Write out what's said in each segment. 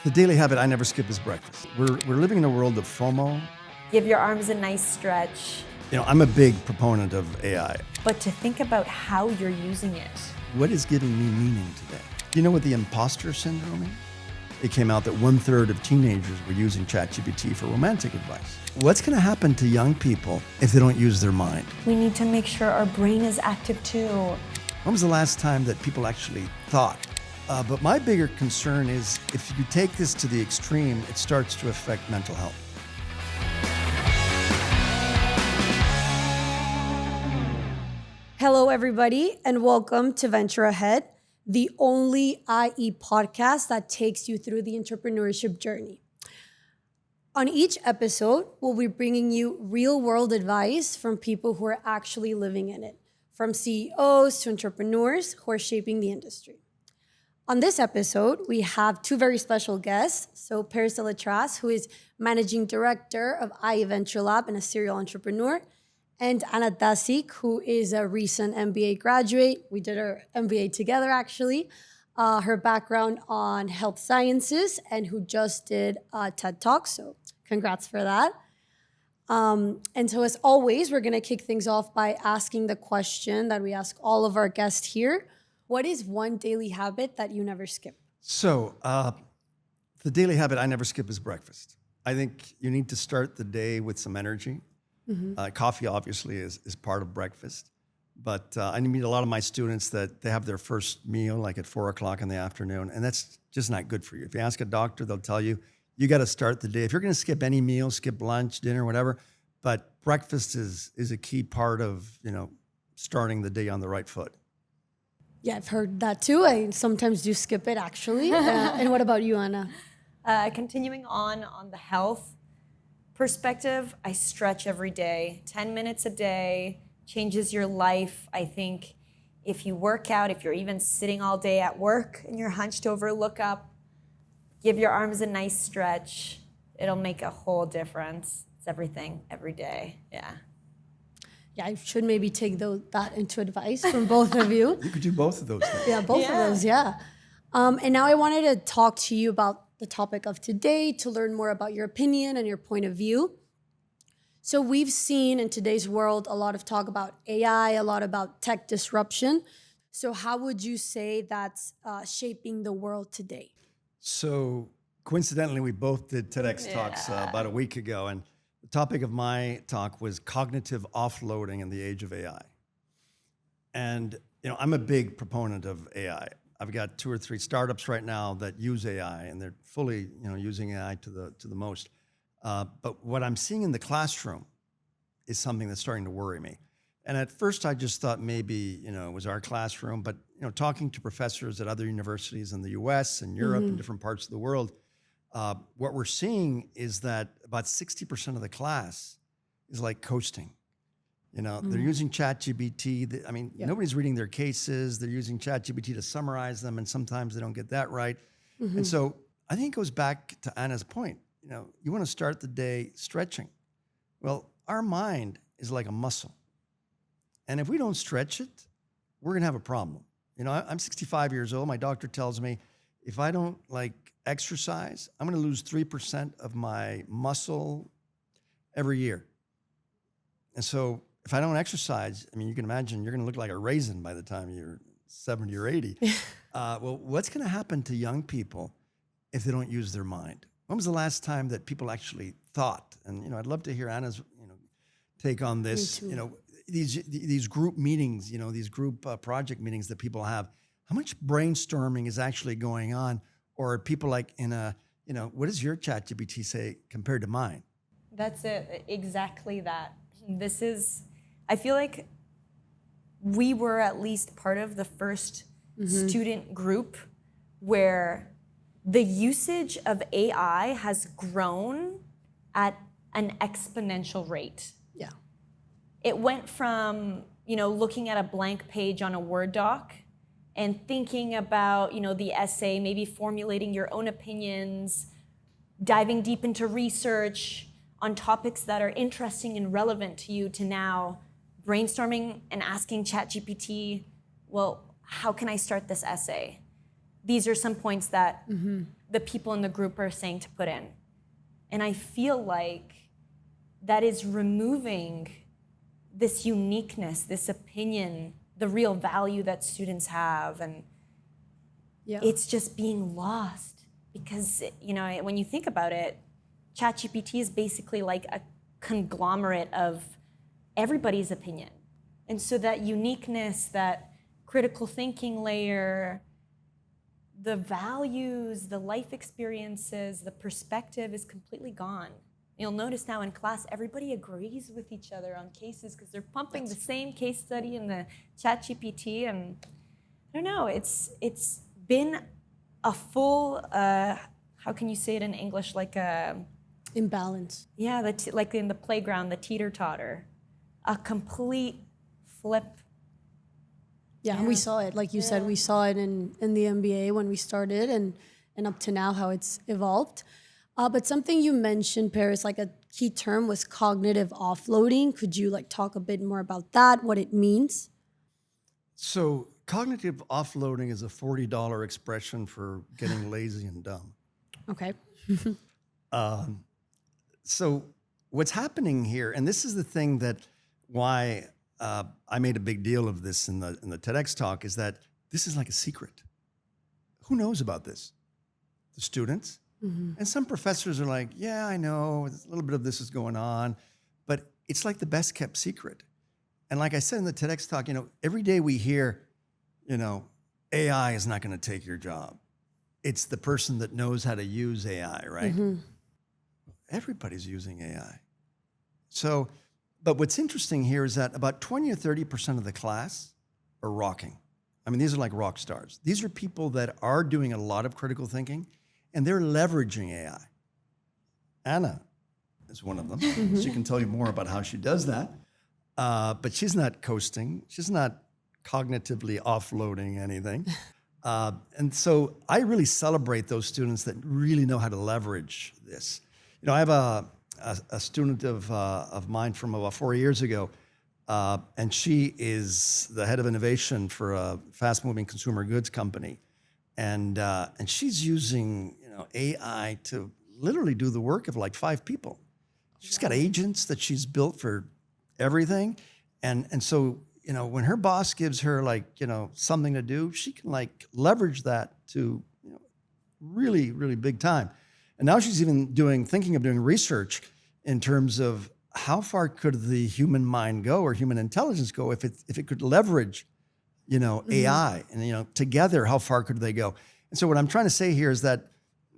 The daily habit I never skip is breakfast. We're living in a world of FOMO. Give your arms a nice stretch. I'm a big proponent of AI. But to think about how you're using it. What is giving me meaning today? Do you know what the imposter syndrome is? It came out that 1/3 of teenagers were using ChatGPT for romantic advice. What's going to happen to young people if they don't use their mind? We need to make sure our brain is active too. When was the last time that people actually thought? But my bigger concern is if you take this to the extreme, it starts to affect mental health. Hello, everybody, and welcome to Venture Ahead, the only IE podcast that takes you through the entrepreneurship journey. On each episode, we'll be bringing you real-world advice from people who are actually living in it, from CEOs to entrepreneurs who are shaping the industry. On this episode, we have two very special guests. So Pérez Jiménez, who is Managing Director of IE Venture Lab and a serial entrepreneur, and Ana Tasić, who is a recent MBA graduate. We did our MBA together, actually. Her background on health sciences, and who just did a TED Talk, so congrats for that. And so as always, we're gonna kick things off by asking the question that we ask all of our guests here. What is one daily habit that you never skip? So the daily habit I never skip is breakfast. I think you need to start the day with some energy. Coffee obviously is part of breakfast, but I meet a lot of my students that they have their first meal like at 4 o'clock in the afternoon, and that's just not good for you. If you ask a doctor, they'll tell you, you got to start the day. If you're going to skip any meal, skip lunch, dinner, whatever, but breakfast is a key part of, starting the day on the right foot. Yeah, I've heard that too. I sometimes do skip it, actually. And what about you, Ana? Continuing on the health perspective, I stretch every day. 10 minutes a day changes your life. I think if you work out, if you're even sitting all day at work and you're hunched over, look up, give your arms a nice stretch. It'll make a whole difference. It's everything, every day. Yeah. Yeah, I should maybe take that into advice from both of you. You could do both of those things. Yeah, both of those, yeah. And now I wanted to talk to you about the topic of today, to learn more about your opinion and your point of view. So we've seen in today's world a lot of talk about AI, a lot about tech disruption. So how would you say that's shaping the world today? So coincidentally, we both did TEDx talks about a week ago, and the topic of my talk was cognitive offloading in the age of AI. And I'm a big proponent of AI. I've got 2 or 3 startups right now that use AI, and they're fully using AI to the most. But what I'm seeing in the classroom is something that's starting to worry me. And at first, I just thought maybe it was our classroom, but talking to professors at other universities in the U.S. and Europe and different parts of the world. What we're seeing is that about 60% of the class is like coasting. They're using ChatGPT. Nobody's reading their cases. They're using ChatGPT to summarize them, and sometimes they don't get that right. And so I think it goes back to Anna's point. You want to start the day stretching. Well, our mind is like a muscle. And if we don't stretch it, we're going to have a problem. I'm 65 years old. My doctor tells me if I don't exercise, I'm going to lose 3% of my muscle every year. And so if I don't exercise, you can imagine you're going to look like a raisin by the time you're 70 or 80. Well, what's going to happen to young people if they don't use their mind? When was the last time that people actually thought? And I'd love to hear Anna's take on this. These group meetings, these group project meetings that people have. How much brainstorming is actually going on? Or are people in a, what does your ChatGPT say compared to mine? That's it, exactly that. I feel like we were at least part of the first student group where the usage of AI has grown at an exponential rate. Yeah. It went from, looking at a blank page on a Word doc and thinking about, the essay, maybe formulating your own opinions, diving deep into research on topics that are interesting and relevant to you, to now brainstorming and asking ChatGPT, well, how can I start this essay? These are some points that the people in the group are saying to put in. And I feel like that is removing this uniqueness, this opinion, the real value that students have, and it's just being lost. Because, you know, when you think about it, ChatGPT is basically like a conglomerate of everybody's opinion. And so that uniqueness, that critical thinking layer, the values, the life experiences, the perspective is completely gone. You'll notice now in class, everybody agrees with each other on cases because they're pumping the same case study in the ChatGPT, and I don't know, it's been a full, how can you say it in English, like a... Imbalance. Yeah, like in the playground, the teeter-totter. A complete flip. Yeah, and we saw it, like you said, we saw it in the MBA when we started and up to now how it's evolved. But something you mentioned, Pérez, like a key term was cognitive offloading. Could you like talk a bit more about that, what it means? So cognitive offloading is a $40 expression for getting lazy and dumb. Okay. So what's happening here, and this is the thing that why I made a big deal of this in the TEDx talk, is that this is like a secret. Who knows about this? The students. Mm-hmm. And some professors are like, yeah, I know, a little bit of this is going on, but it's like the best kept secret. And like I said in the TEDx talk, you know, every day we hear, you know, AI is not going to take your job. It's the person that knows how to use AI, right? Mm-hmm. Everybody's using AI. So, but what's interesting here is that about 20 or 30% of the class are rocking. I mean, these are like rock stars. These are people that are doing a lot of critical thinking, and they're leveraging AI. Ana is one of them. Mm-hmm. She can tell you more about how she does that. But she's not coasting. She's not cognitively offloading anything. And so I really celebrate those students that really know how to leverage this. You know, I have a student of mine from about 4 years ago, and she is the head of innovation for a fast-moving consumer goods company. And she's using, you know, AI to literally do the work of like 5 people. She's got agents that she's built for everything. And so, you know, when her boss gives her like, you know, something to do, she can like leverage that to, you know, really, really big time. And now she's even thinking of doing research in terms of how far could the human mind go or human intelligence go if it could leverage, you know, mm-hmm. AI, and, you know, together, how far could they go? And so what I'm trying to say here is that,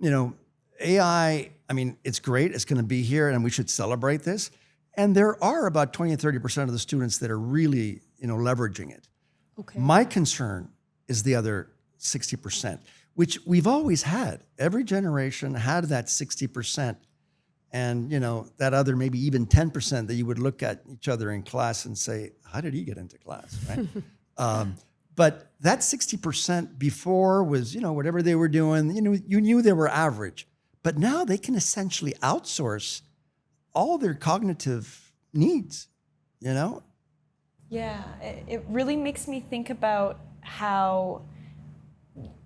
you know, AI, I mean, it's great. It's going to be here and we should celebrate this. And there are about 20 and 30% of the students that are really, you know, leveraging it. Okay. My concern is the other 60%, which we've always had. Every generation had that 60%. And, you know, that other maybe even 10% that you would look at each other in class and say, how did he get into class, right? But that 60% before was, you know, whatever they were doing, you know, you knew they were average. But now they can essentially outsource all their cognitive needs, you know? Yeah, it really makes me think about how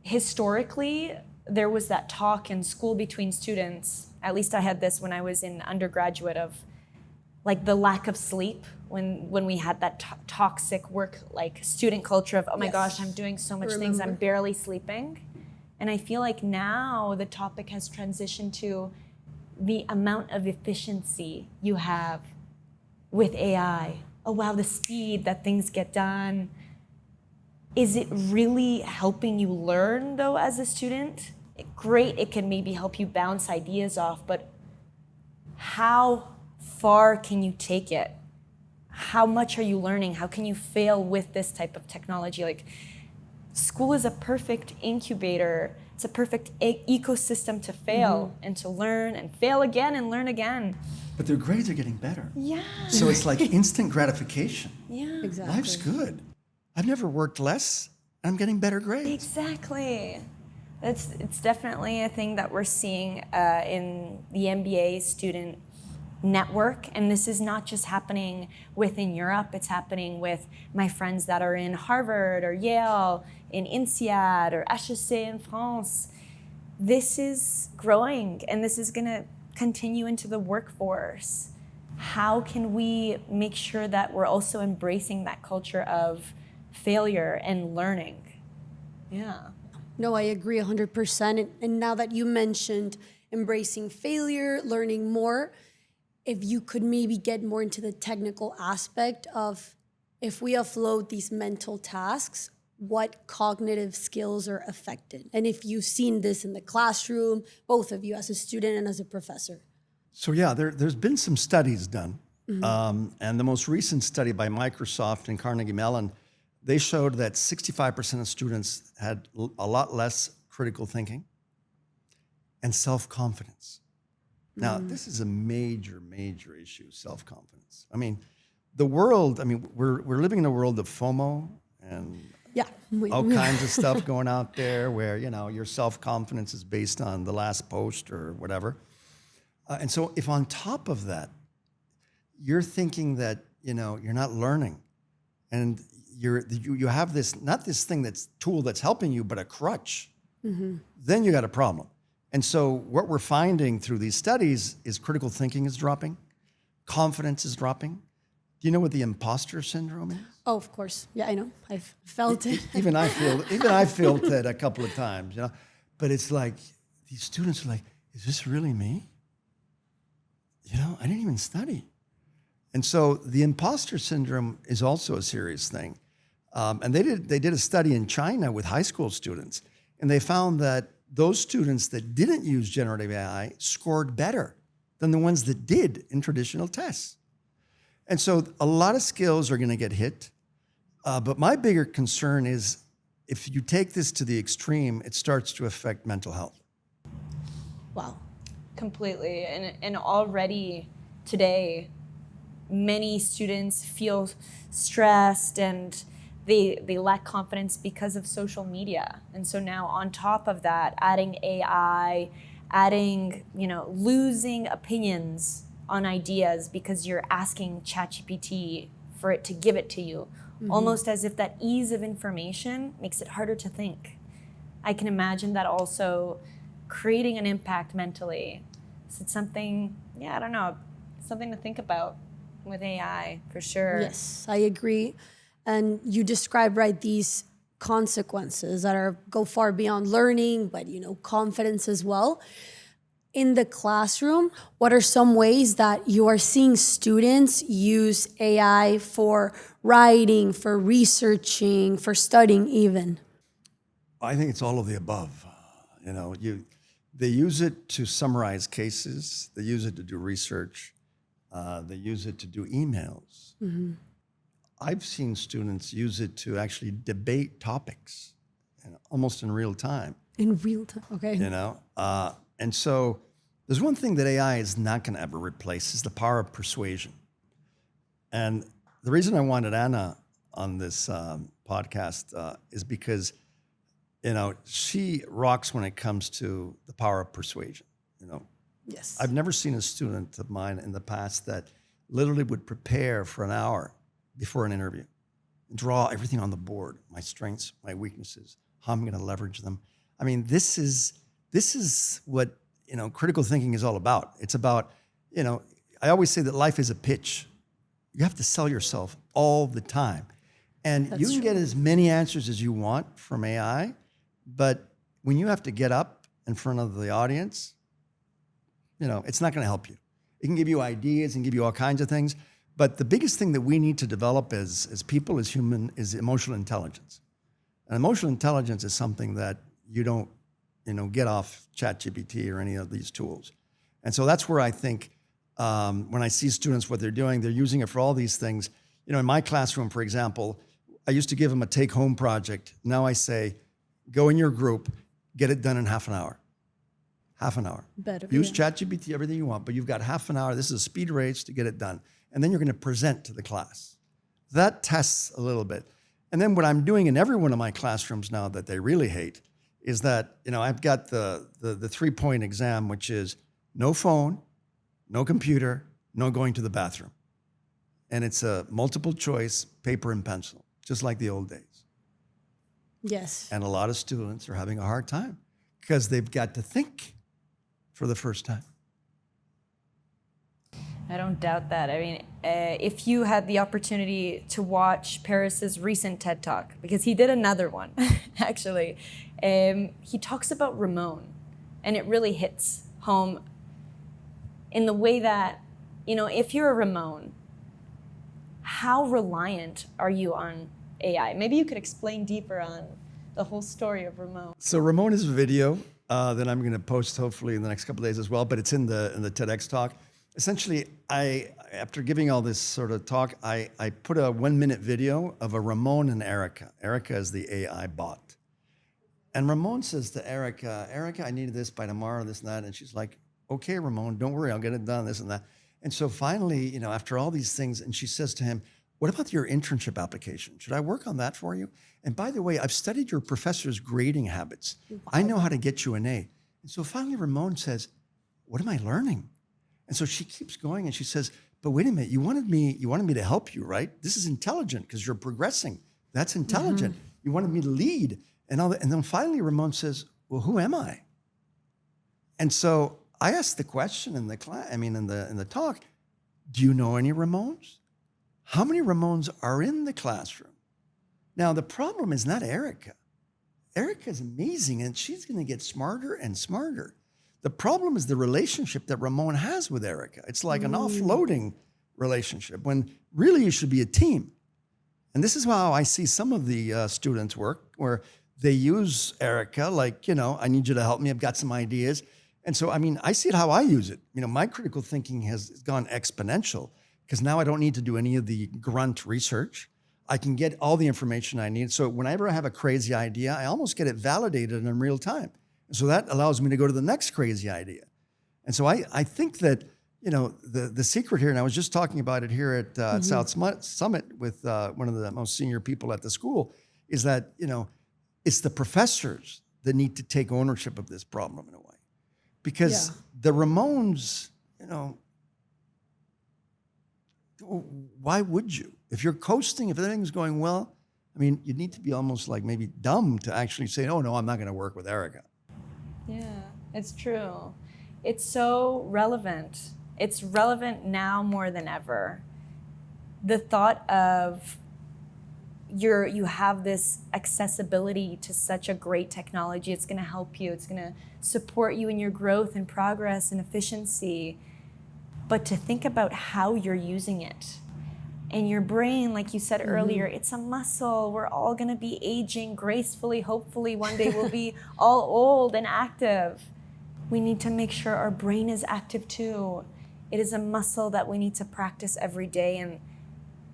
historically there was that talk in school between students. At least I had this when I was in undergraduate, of like the lack of sleep when we had that toxic work, like student culture of, oh my gosh, I'm doing so much things, I'm barely sleeping. And I feel like now the topic has transitioned to the amount of efficiency you have with AI. Oh wow, the speed that things get done. Is it really helping you learn though as a student? Great, it can maybe help you bounce ideas off, but how far can you take it? How much are you learning? How can you fail with this type of technology? Like, school is a perfect incubator. It's a perfect ecosystem to fail and to learn and fail again and learn again. But their grades are getting better. Yeah. So it's like instant gratification. Yeah. Exactly. Life's good. I've never worked less, and I'm getting better grades. Exactly. It's definitely a thing that we're seeing in the MBA student network. And this is not just happening within Europe, it's happening with my friends that are in Harvard or Yale, in INSEAD or HEC in France. this is growing and this is going to continue into the workforce. How can we make sure that we're also embracing that culture of failure and learning? Yeah. No, I agree 100%. And now that you mentioned embracing failure, learning more, if you could maybe get more into the technical aspect of if we offload these mental tasks, what cognitive skills are affected? And if you've seen this in the classroom, both of you as a student and as a professor. So yeah, there's been some studies done. And the most recent study by Microsoft and Carnegie Mellon, they showed that 65% of students had a lot less critical thinking and self-confidence. Now, this is a major, major issue, self-confidence. I mean, we're living in a world of FOMO and all kinds of stuff going out there where, your self-confidence is based on the last post or whatever. And so if on top of that, you're thinking that, you're not learning and you have this, not this thing tool that's helping you, but a crutch, then you got a problem. And so what we're finding through these studies is critical thinking is dropping, confidence is dropping. Do you know what the imposter syndrome is? Oh, of course. Yeah, I know. I've felt it. Even I felt it a couple of times, But it's like these students are like, is this really me? I didn't even study. And so the imposter syndrome is also a serious thing. And they did a study in China with high school students, and they found that those students that didn't use generative AI scored better than the ones that did in traditional tests. And so a lot of skills are going to get hit. But my bigger concern is if you take this to the extreme, it starts to affect mental health. Wow. Completely. And already today, many students feel stressed and they lack confidence because of social media. And so now on top of that, adding AI, losing opinions on ideas because you're asking ChatGPT for it to give it to you, almost as if that ease of information makes it harder to think. I can imagine that also creating an impact mentally. So it's something, I don't know, something to think about with AI for sure. Yes, I agree. And you describe, right, these consequences that go far beyond learning, but, confidence as well. In the classroom, what are some ways that you are seeing students use AI for writing, for researching, for studying even? I think it's all of the above. They use it to summarize cases. They use it to do research. They use it to do emails. I've seen students use it to actually debate topics, almost in real time. In real time, okay. And so there's one thing that AI is not going to ever replace is the power of persuasion. And the reason I wanted Ana on this podcast is because, she rocks when it comes to the power of persuasion. Yes. I've never seen a student of mine in the past that literally would prepare for an hour before an interview, draw everything on the board, my strengths, my weaknesses, how I'm going to leverage them. I mean, this is what, critical thinking is all about. It's about, I always say that life is a pitch. You have to sell yourself all the time. And you can get as many answers as you want from AI, but when you have to get up in front of the audience, it's not going to help you. It can give you ideas and give you all kinds of things. But the biggest thing that we need to develop as people, as human, is emotional intelligence. And emotional intelligence is something that you don't, get off ChatGPT or any of these tools. And so that's where I think when I see students, what they're doing, they're using it for all these things. In my classroom, for example, I used to give them a take-home project. Now I say, go in your group, get it done in half an hour. Half an hour. Better. Use ChatGPT, everything you want, but you've got half an hour. This is a speed race to get it done. And then you're going to present to the class. That tests a little bit. And then what I'm doing in every one of my classrooms now that they really hate is that, I've got the 3-point exam, which is no phone, no computer, no going to the bathroom. And it's a multiple choice, paper and pencil, just like the old days. Yes. And a lot of students are having a hard time because they've got to think for the first time. I don't doubt that. I mean, if you had the opportunity to watch Pérez's recent TED Talk, because he did another one, actually, he talks about Ramon, and it really hits home in the way that, if you're a Ramon, how reliant are you on AI? Maybe you could explain deeper on the whole story of Ramon. So Ramon is a video that I'm going to post hopefully in the next couple of days as well, but it's in the TEDx talk. Essentially, after giving all this sort of talk, I put a 1-minute video of a Ramon and Erica. Erica is the AI bot. And Ramon says to Erica, I need this by tomorrow, this and that. And she's like, okay, Ramon, don't worry, I'll get it done, this and that. And so finally, after all these things, and she says to him, what about your internship application? Should I work on that for you? And by the way, I've studied your professor's grading habits. I know how to get you an A. And so finally, Ramon says, what am I learning? And so she keeps going and she says, but wait a minute, you wanted me to help you, right? This is intelligent because you're progressing. That's intelligent. You wanted me to lead and all that. And then finally Ramon says, well, who am I? And so I asked the question in the class, in the talk, do you know any Ramons? How many Ramons are in the classroom? Now, the problem is not Erica. Erica's amazing and she's going to get smarter and smarter. The problem is the relationship that Ramon has with Erica. It's like an offloading relationship when really you should be a team. And this is how I see some of the students work, where they use Erica like, I need you to help me. I've got some ideas. And so, I see it how I use it. My critical thinking has gone exponential because now I don't need to do any of the grunt research. I can get all the information I need. So whenever I have a crazy idea, I almost get it validated in real time. So that allows me to go to the next crazy idea. And so I think that, the secret here, and I was just talking about it here at South Summit with one of the most senior people at the school, is that, it's the professors that need to take ownership of this problem in a way. Because the Ramones, why would you? If you're coasting, if everything's going well, you need to be almost like maybe dumb to actually say, oh, no, I'm not going to work with Erica. Yeah, it's true. It's so relevant. It's relevant now more than ever. The thought of you have this accessibility to such a great technology. It's going to help you. It's going to support you in your growth and progress and efficiency. But to think about how you're using it. And your brain, like you said earlier, it's a muscle. We're all going to be aging gracefully. Hopefully one day we'll be all old and active. We need to make sure our brain is active too. It is a muscle that we need to practice every day. And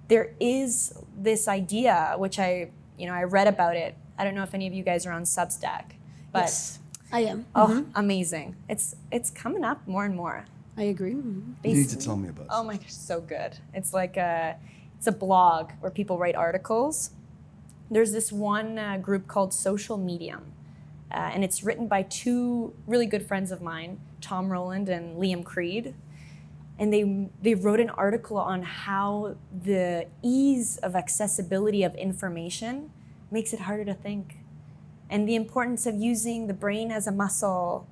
there is this idea, which I read about it. I don't know if any of you guys are on Substack, but yes, I am. Oh, amazing. It's coming up more and more. I agree. You need to tell me about it. Oh my gosh, so good. It's like it's a blog where people write articles. There's this one group called Social Medium, and it's written by two really good friends of mine, Tom Rowland and Liam Creed. And they wrote an article on how the ease of accessibility of information makes it harder to think. And the importance of using the brain as a muscle.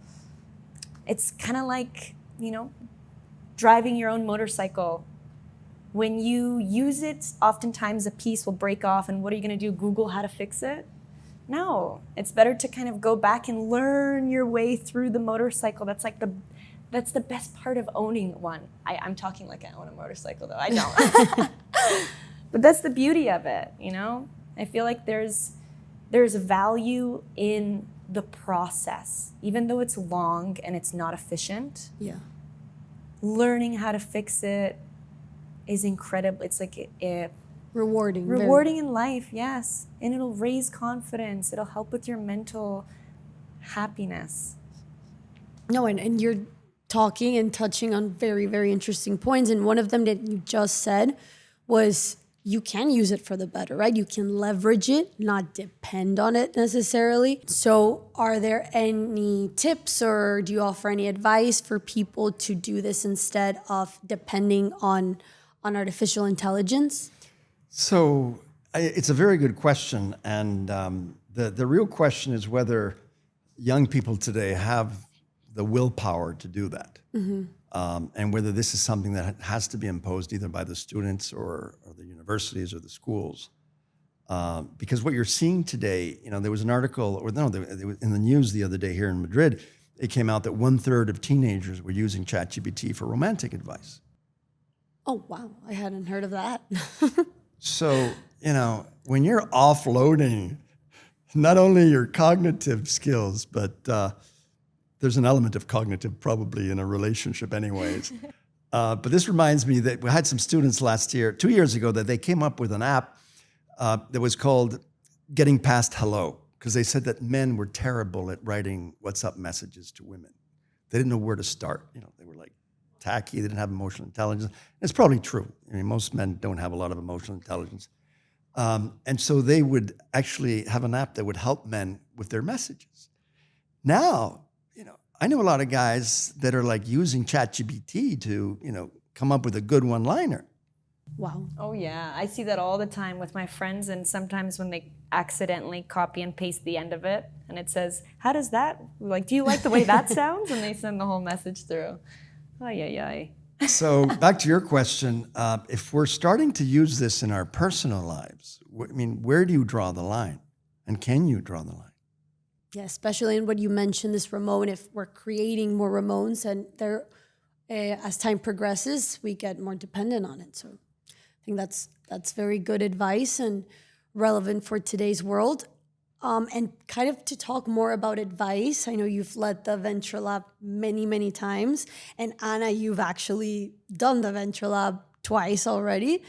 It's kind of like, driving your own motorcycle. When you use it, oftentimes a piece will break off, and what are you going to do? Google how to fix it? No, it's better to kind of go back and learn your way through the motorcycle. That's the best part of owning one. I'm talking like I own a motorcycle, though. I don't. But that's the beauty of it, I feel like there's value in the process, even though it's long and it's not efficient. Yeah. Learning how to fix it is incredible. It's like Rewarding. rewarding in life, yes. And it'll raise confidence. It'll help with your mental happiness. No, and you're talking and touching on very, very interesting points. And one of them that you just said was you can use it for the better, right? You can leverage it, not depend on it necessarily. So are there any tips or do you offer any advice for people to do this instead of depending on artificial intelligence? So it's a very good question. And the real question is whether, young people today have the willpower to do that. And whether this is something that has to be imposed either by the students or the universities or the schools. Because what you're seeing today, there was an article, in the news the other day here in Madrid, it came out that 1/3 of teenagers were using ChatGPT for romantic advice. Oh, wow. I hadn't heard of that. So, when you're offloading not only your cognitive skills, but there's an element of cognitive probably in a relationship anyways. But this reminds me that we had some students 2 years ago, that they came up with an app that was called Getting Past Hello, because they said that men were terrible at writing WhatsApp messages to women. They didn't know where to start. They were like tacky. They didn't have emotional intelligence. It's probably true. I mean, most men don't have a lot of emotional intelligence. And so they would actually have an app that would help men with their messages. Now, I know a lot of guys that are like using ChatGPT to, come up with a good one-liner. Wow. Oh yeah, I see that all the time with my friends, and sometimes when they accidentally copy and paste the end of it, and it says, "How does that? Like, do you like the way that sounds?" And they send the whole message through. Ay, ay, ay. So back to your question, if we're starting to use this in our personal lives, where do you draw the line? And can you draw the line? Yeah, especially in what you mentioned, this remote, if we're creating more remotes and they're, as time progresses, we get more dependent on it. So I think that's very good advice and relevant for today's world. And kind of to talk more about advice, I know you've led the Venture Lab many, many times. And Ana, you've actually done the Venture Lab twice already.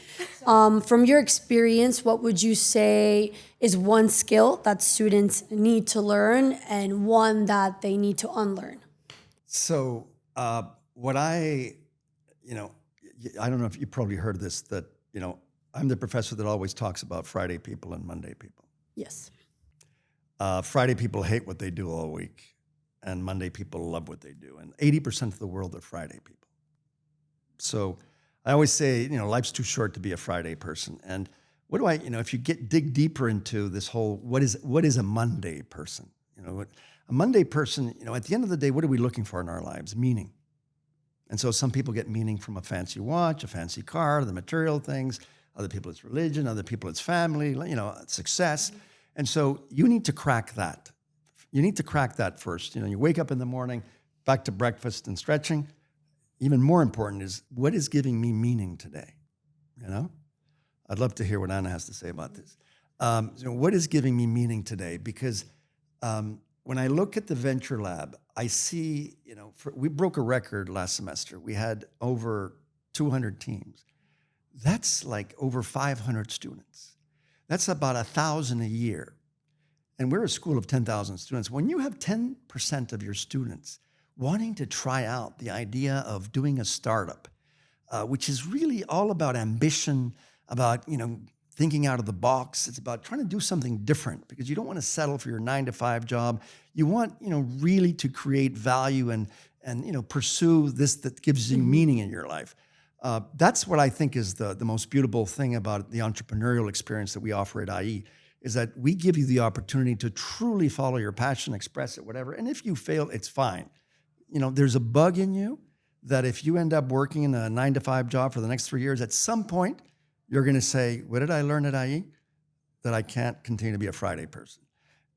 From your experience, what would you say is one skill that students need to learn and one that they need to unlearn? So what I don't know if you probably heard this, that, I'm the professor that always talks about Friday people and Monday people. Yes. Friday people hate what they do all week, and Monday people love what they do. And 80% of the world are Friday people. So I always say, life's too short to be a Friday person. And what do if you dig deeper into this whole, what is a Monday person? A Monday person, at the end of the day, what are we looking for in our lives? Meaning. And so some people get meaning from a fancy watch, a fancy car, the material things. Other people it's religion, other people it's family, success. And so you need to crack that. You need to crack that first. You wake up in the morning, back to breakfast and stretching. Even more important is, what is giving me meaning today? I'd love to hear what Ana has to say about this. What is giving me meaning today? Because when I look at the Venture Lab, I see, we broke a record last semester. We had over 200 teams. That's like over 500 students. That's about 1,000 a year. And we're a school of 10,000 students. When you have 10% of your students wanting to try out the idea of doing a startup, which is really all about ambition, about, thinking out of the box. It's about trying to do something different, because you don't want to settle for your 9-to-5 job. You want, really to create value and pursue this that gives you meaning in your life. That's what I think is the most beautiful thing about the entrepreneurial experience that we offer at IE, is that we give you the opportunity to truly follow your passion, express it, whatever. And if you fail, it's fine. There's a bug in you that if you end up working in a 9-to-5 job for the next 3 years, at some point, you're going to say, what did I learn at IE? That I can't continue to be a Friday person.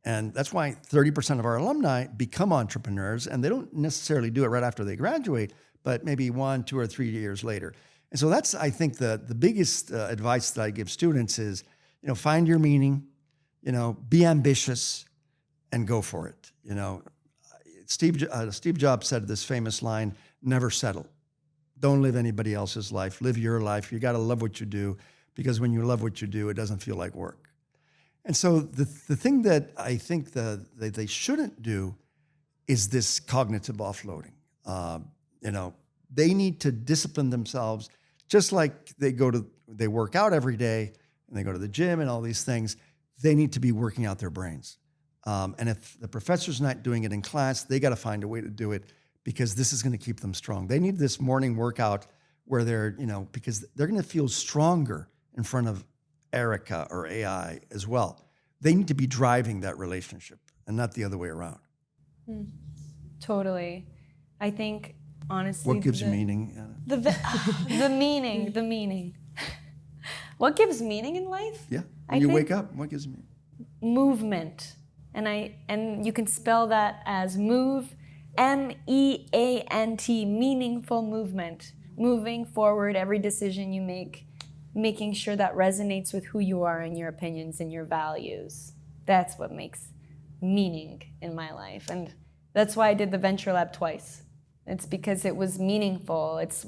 And that's why 30% of our alumni become entrepreneurs, and they don't necessarily do it right after they graduate, but maybe 1, 2, or 3 years later. And so that's, I think, the biggest advice that I give students is, find your meaning, be ambitious, and go for it. Steve Jobs said this famous line, never settle. Don't live anybody else's life. Live your life. You got to love what you do, because when you love what you do, it doesn't feel like work. And so the thing that I think that they shouldn't do is this cognitive offloading. They need to discipline themselves, just like they work out every day and they go to the gym and all these things. They need to be working out their brains. And if the professor's not doing it in class, they got to find a way to do it, because this is going to keep them strong. They need this morning workout where they're, because they're going to feel stronger in front of Erica or AI as well. They need to be driving that relationship and not the other way around. Totally. I think, honestly... What gives you meaning, Ana? The meaning. What gives meaning in life? Yeah. I When you think wake up, what gives you meaning? movement. And you can spell that as move, MEANT, meaningful movement. Moving forward, every decision you make, making sure that resonates with who you are and your opinions and your values. That's what makes meaning in my life. And that's why I did the Venture Lab twice. It's because it was meaningful. It's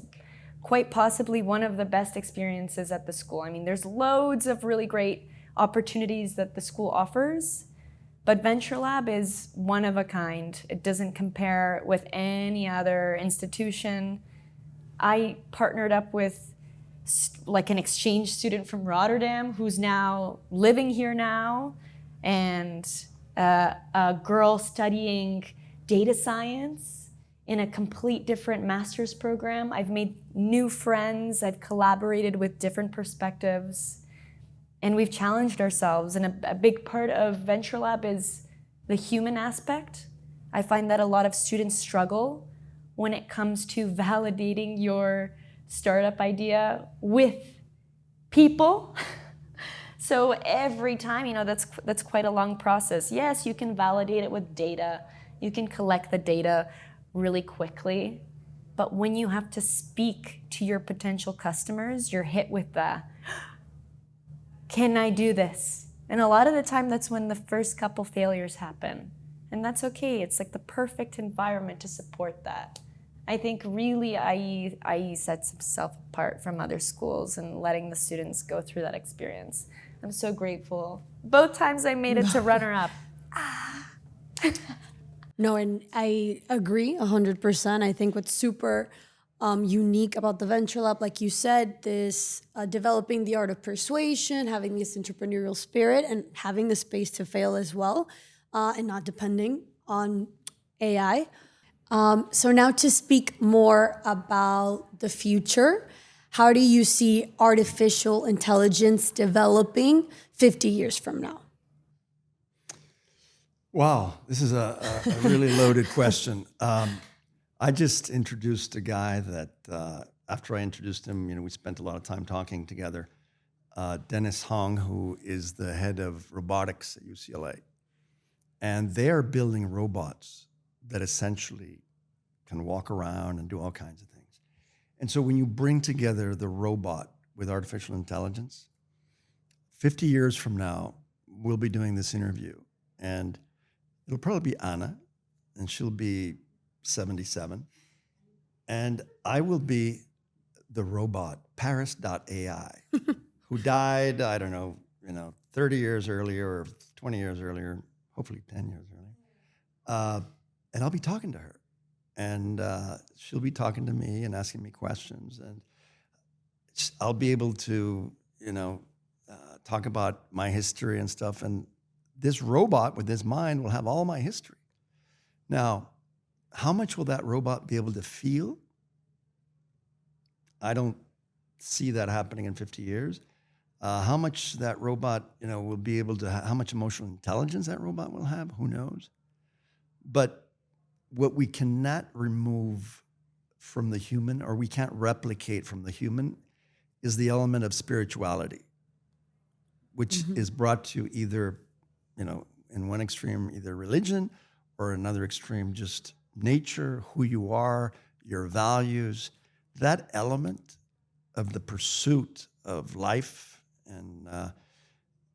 quite possibly one of the best experiences at the school. I mean, there's loads of really great opportunities that the school offers, but Venture Lab is one of a kind. It doesn't compare with any other institution. I partnered up with like an exchange student from Rotterdam who's now living here now, and a girl studying data science in a complete different master's program. I've made new friends. I've collaborated with different perspectives. And we've challenged ourselves. And a big part of Venture Lab is the human aspect. I find that a lot of students struggle when it comes to validating your startup idea with people. So every time, that's quite a long process. Yes, you can validate it with data. You can collect the data really quickly. But when you have to speak to your potential customers, you're hit with the, can I do this? And a lot of the time, that's when the first couple failures happen. And that's okay. It's like the perfect environment to support that. I think really IE sets itself apart from other schools and letting the students go through that experience. I'm so grateful. Both times I made it to runner-up. No, and I agree 100%. I think what's super unique about the Venture Lab, like you said, this developing the art of persuasion, having this entrepreneurial spirit, and having the space to fail as well, and not depending on AI. So now to speak more about the future, how do you see artificial intelligence developing 50 years from now? Wow, this is a really loaded question. I just introduced a guy that, after I introduced him, we spent a lot of time talking together, Dennis Hong, who is the head of robotics at UCLA. And they are building robots that essentially can walk around and do all kinds of things. And so when you bring together the robot with artificial intelligence, 50 years from now, we'll be doing this interview. And it'll probably be Ana, and she'll be 77. And I will be the robot, Paris.ai, who died, I don't know, 30 years earlier or 20 years earlier, hopefully 10 years earlier. And I'll be talking to her. And she'll be talking to me and asking me questions. And I'll be able to, talk about my history and stuff. And this robot with this mind will have all my history. Now, how much will that robot be able to feel? I don't see that happening in 50 years. How much that robot, will be able to, how much emotional intelligence that robot will have, who knows? But what we cannot remove from the human, or we can't replicate from the human, is the element of spirituality, which is brought to either, in one extreme, either religion, or another extreme, just nature, who you are, your values. That element of the pursuit of life and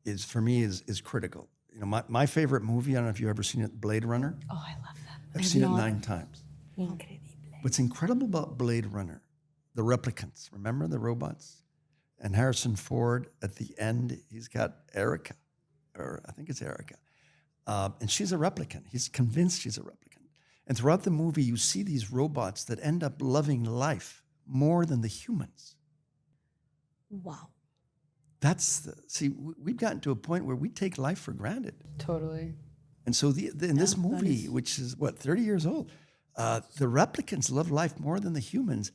is, for me, is critical. My favorite movie, I don't know if you've ever seen it, Blade Runner. Oh, I love that. I've seen it 9 times. Incredible. What's incredible about Blade Runner, the replicants, remember the robots? And Harrison Ford, at the end, he's got Erica, or I think it's Erica. And she's a replicant. He's convinced she's a replicant. And throughout the movie, you see these robots that end up loving life more than the humans. Wow. We've gotten to a point where we take life for granted. Totally. And so in this movie, which is, 30 years old, the replicants love life more than the humans.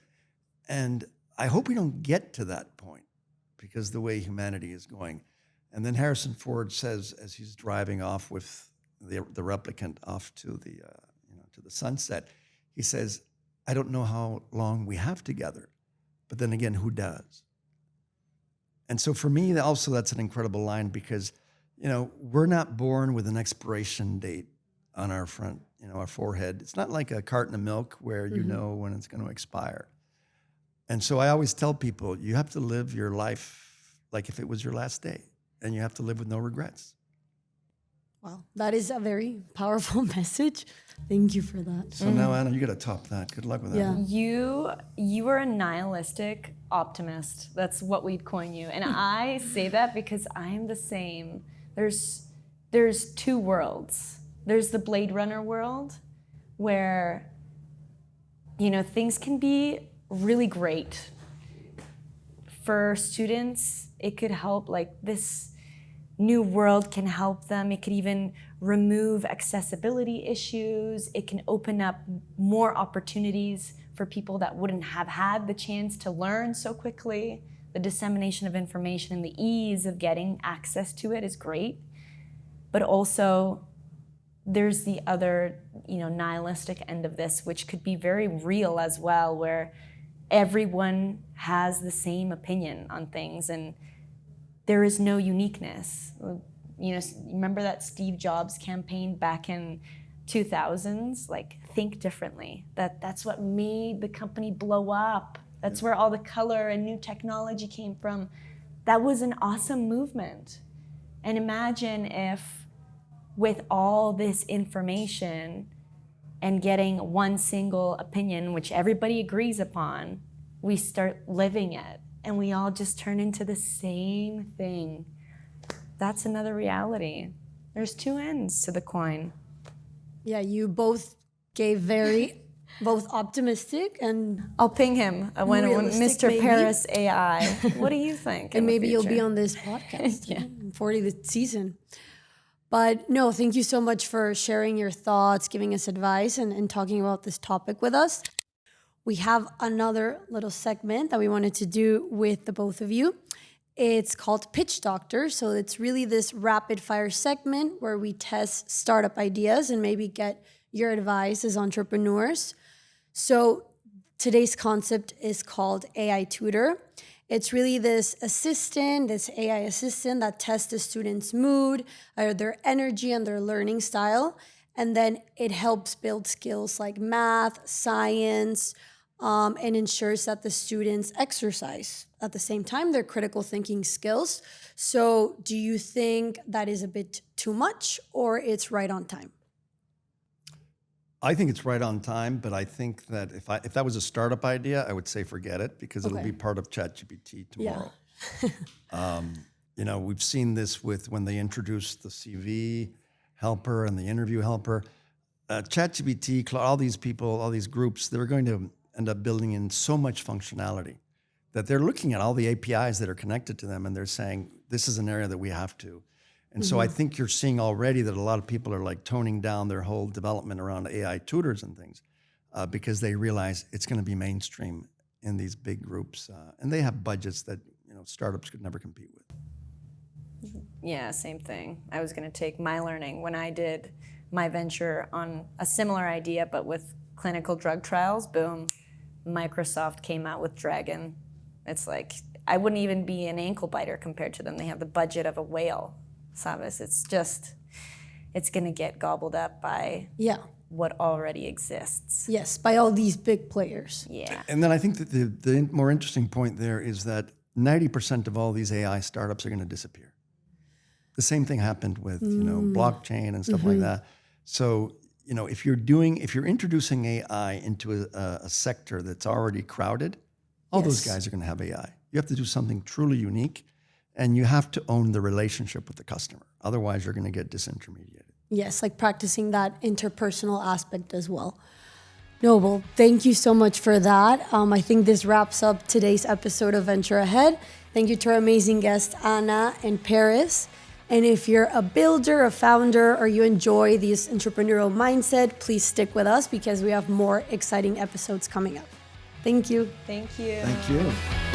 And I hope we don't get to that point, because the way humanity is going. And then Harrison Ford says, as he's driving off with the replicant off to the to the sunset. He says, I don't know how long we have together, but then again, who does? And so for me, also that's an incredible line because, we're not born with an expiration date on our front, our forehead. It's not like a carton of milk where you know when it's going to expire. And so I always tell people, you have to live your life like if it was your last day, and you have to live with no regrets. Wow, that is a very powerful message. Thank you for that. So now, Ana, you got to top that. Good luck with that. Yeah. You are a nihilistic optimist. That's what we'd coin you. And I say that because I am the same. There's two worlds. There's the Blade Runner world where, things can be really great. For students, it could help, like this new world can help them. It could even remove accessibility issues. It can open up more opportunities for people that wouldn't have had the chance to learn so quickly. The dissemination of information and the ease of getting access to it is great. But also, there's the other, nihilistic end of this, which could be very real as well, where everyone has the same opinion on things and there is no uniqueness. Remember that Steve Jobs campaign back in 2000s? Like, think differently. That's what made the company blow up. That's where all the color and new technology came from. That was an awesome movement. And imagine if with all this information and getting one single opinion, which everybody agrees upon, we start living it and we all just turn into the same thing. That's another reality. There's two ends to the coin. Yeah, you both gave both optimistic and I'll ping him when realistic, Mr. maybe. Pérez AI. What do you think? and maybe you'll be future? on this podcast Yeah. for the season. But no, thank you so much for sharing your thoughts, giving us advice, and talking about this topic with us. We have another little segment that we wanted to do with the both of you. It's called Pitch Doctor. So it's really this rapid fire segment where we test startup ideas and maybe get your advice as entrepreneurs. So today's concept is called AI Tutor. It's really this AI assistant that tests the student's mood, their energy, and their learning style. And then it helps build skills like math, science, and ensures that the students exercise at the same time their critical thinking skills. So do you think that is a bit too much or it's right on time? I think it's right on time, but I think that if that was a startup idea, I would say forget it because it'll be part of ChatGPT tomorrow. We've seen this with when they introduced the CV helper and the interview helper. ChatGPT, all these people, all these groups, they're going to end up building in so much functionality that they're looking at all the APIs that are connected to them and they're saying, this is an area that we have to. And so I think you're seeing already that a lot of people are like toning down their whole development around AI tutors and things because they realize it's going to be mainstream in these big groups. And they have budgets that startups could never compete with. Yeah, same thing. I was going to take my learning when I did my venture on a similar idea, but with clinical drug trials. Boom, Microsoft came out with Dragon. It's like, I wouldn't even be an ankle biter compared to them. They have the budget of a whale. Sabes, it's going to get gobbled up by what already exists. Yes, by all these big players. Yeah. And then I think that the more interesting point there is that 90% of all these AI startups are going to disappear. The same thing happened with blockchain and stuff like that. So if you're introducing AI into a sector that's already crowded, all those guys are going to have AI. You have to do something truly unique. And you have to own the relationship with the customer. Otherwise, you're going to get disintermediated. Yes, like practicing that interpersonal aspect as well. No, well, thank you so much for that. I think this wraps up today's episode of Venture Ahead. Thank you to our amazing guests, Ana and Pérez. And if you're a builder, a founder, or you enjoy this entrepreneurial mindset, please stick with us because we have more exciting episodes coming up. Thank you. Thank you. Thank you.